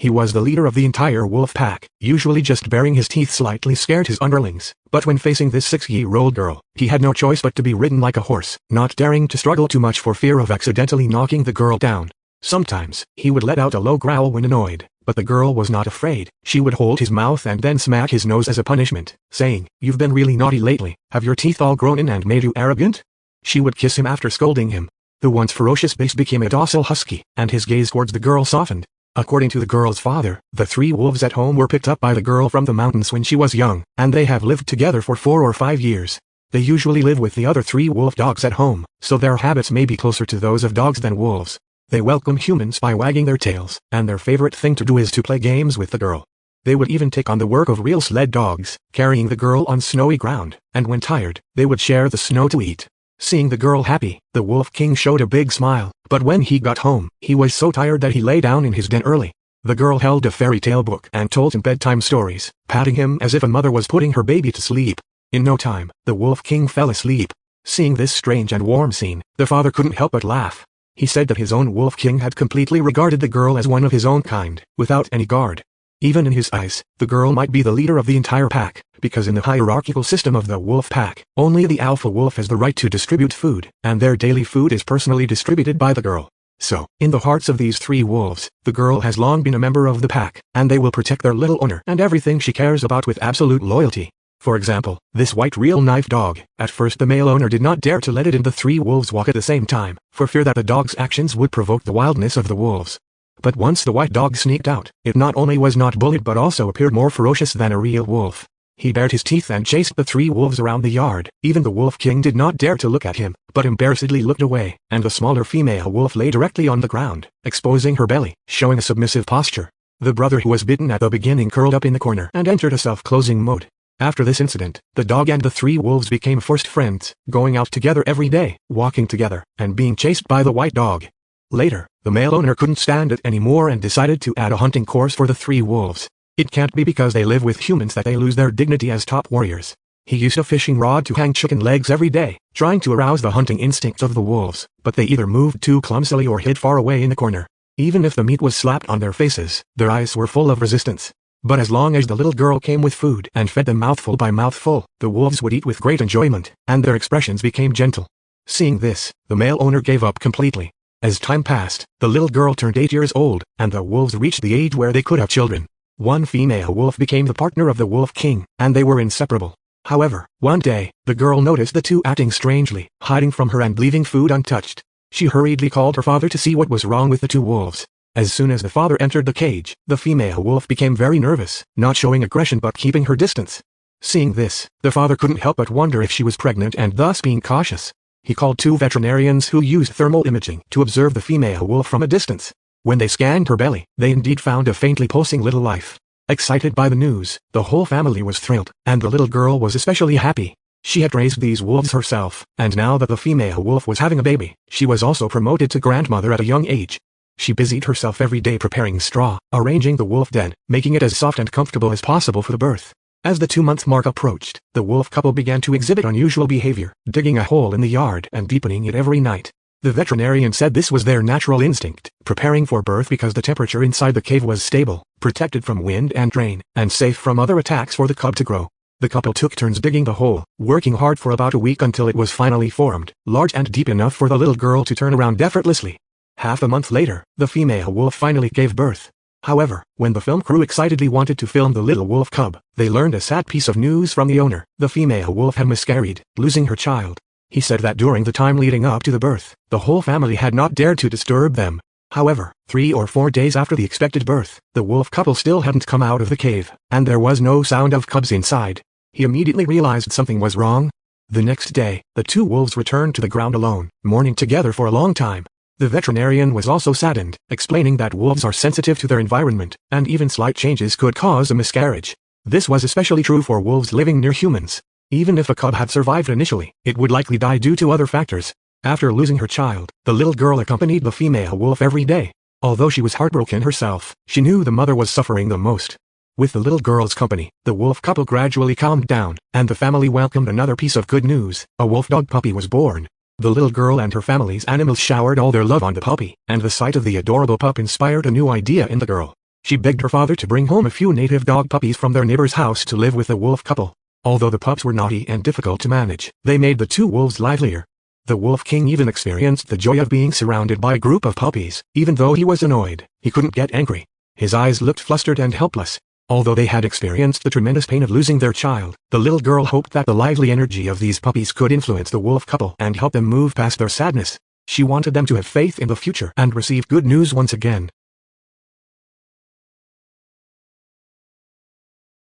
He was the leader of the entire wolf pack, usually just baring his teeth slightly scared his underlings, but when facing this 6-year-old girl, he had no choice but to be ridden like a horse, not daring to struggle too much for fear of accidentally knocking the girl down. Sometimes, he would let out a low growl when annoyed, but the girl was not afraid. She would hold his mouth and then smack his nose as a punishment, saying, "You've been really naughty lately, have your teeth all grown in and made you arrogant?" She would kiss him after scolding him. The once ferocious beast became a docile husky, and his gaze towards the girl softened. According to the girl's father, the 3 wolves at home were picked up by the girl from the mountains when she was young, and they have lived together for 4 or 5 years. They usually live with the other 3 wolf dogs at home, so their habits may be closer to those of dogs than wolves. They welcome humans by wagging their tails, and their favorite thing to do is to play games with the girl. They would even take on the work of real sled dogs, carrying the girl on snowy ground, and when tired, they would share the snow to eat. Seeing the girl happy, the Wolf King showed a big smile, but when he got home, he was so tired that he lay down in his den early. The girl held a fairy tale book and told him bedtime stories, patting him as if a mother was putting her baby to sleep. In no time, the Wolf King fell asleep. Seeing this strange and warm scene, the father couldn't help but laugh. He said that his own Wolf King had completely regarded the girl as one of his own kind, without any guard. Even in his eyes, the girl might be the leader of the entire pack, because in the hierarchical system of the wolf pack, only the alpha wolf has the right to distribute food, and their daily food is personally distributed by the girl. So, in the hearts of these 3 wolves, the girl has long been a member of the pack, and they will protect their little owner and everything she cares about with absolute loyalty. For example, this white real knife dog, at first the male owner did not dare to let it and the 3 wolves walk at the same time, for fear that the dog's actions would provoke the wildness of the wolves. But once the white dog sneaked out, it not only was not bullied but also appeared more ferocious than a real wolf. He bared his teeth and chased the 3 wolves around the yard. Even the Wolf King did not dare to look at him, but embarrassedly looked away, and the smaller female wolf lay directly on the ground, exposing her belly, showing a submissive posture. The brother who was bitten at the beginning curled up in the corner and entered a self-closing mode. After this incident, the dog and the 3 wolves became first friends, going out together every day, walking together, and being chased by the white dog. Later, the male owner couldn't stand it anymore and decided to add a hunting course for the 3 wolves. It can't be because they live with humans that they lose their dignity as top warriors. He used a fishing rod to hang chicken legs every day, trying to arouse the hunting instincts of the wolves, but they either moved too clumsily or hid far away in the corner. Even if the meat was slapped on their faces, their eyes were full of resistance. But as long as the little girl came with food and fed them mouthful by mouthful, the wolves would eat with great enjoyment, and their expressions became gentle. Seeing this, the male owner gave up completely. As time passed, the little girl turned 8 years old, and the wolves reached the age where they could have children. One female wolf became the partner of the Wolf King, and they were inseparable. However, one day, the girl noticed the 2 acting strangely, hiding from her and leaving food untouched. She hurriedly called her father to see what was wrong with the 2 wolves. As soon as the father entered the cage, the female wolf became very nervous, not showing aggression but keeping her distance. Seeing this, the father couldn't help but wonder if she was pregnant and thus being cautious. He called 2 veterinarians who used thermal imaging to observe the female wolf from a distance. When they scanned her belly, they indeed found a faintly pulsing little life. Excited by the news, the whole family was thrilled, and the little girl was especially happy. She had raised these wolves herself, and now that the female wolf was having a baby, she was also promoted to grandmother at a young age. She busied herself every day preparing straw, arranging the wolf den, making it as soft and comfortable as possible for the birth. As the 2-month mark approached, the wolf couple began to exhibit unusual behavior, digging a hole in the yard and deepening it every night. The veterinarian said this was their natural instinct, preparing for birth because the temperature inside the cave was stable, protected from wind and rain, and safe from other attacks for the cub to grow. The couple took turns digging the hole, working hard for about a week until it was finally formed, large and deep enough for the little girl to turn around effortlessly. Half a month later, the female wolf finally gave birth. However, when the film crew excitedly wanted to film the little wolf cub, they learned a sad piece of news from the owner. The female wolf had miscarried, losing her child. He said that during the time leading up to the birth, the whole family had not dared to disturb them. However, 3 or 4 days after the expected birth, the wolf couple still hadn't come out of the cave, and there was no sound of cubs inside. He immediately realized something was wrong. The next day, the 2 wolves returned to the ground alone, mourning together for a long time. The veterinarian was also saddened, explaining that wolves are sensitive to their environment, and even slight changes could cause a miscarriage. This was especially true for wolves living near humans. Even if a cub had survived initially, it would likely die due to other factors. After losing her child, the little girl accompanied the female wolf every day. Although she was heartbroken herself, she knew the mother was suffering the most. With the little girl's company, the wolf couple gradually calmed down, and the family welcomed another piece of good news. A wolf dog puppy was born. The little girl and her family's animals showered all their love on the puppy, and the sight of the adorable pup inspired a new idea in the girl. She begged her father to bring home a few native dog puppies from their neighbor's house to live with the wolf couple. Although the pups were naughty and difficult to manage, they made the two wolves livelier. The Wolf King even experienced the joy of being surrounded by a group of puppies. Even though he was annoyed, he couldn't get angry. His eyes looked flustered and helpless. Although they had experienced the tremendous pain of losing their child, the little girl hoped that the lively energy of these puppies could influence the wolf couple and help them move past their sadness. She wanted them to have faith in the future and receive good news once again.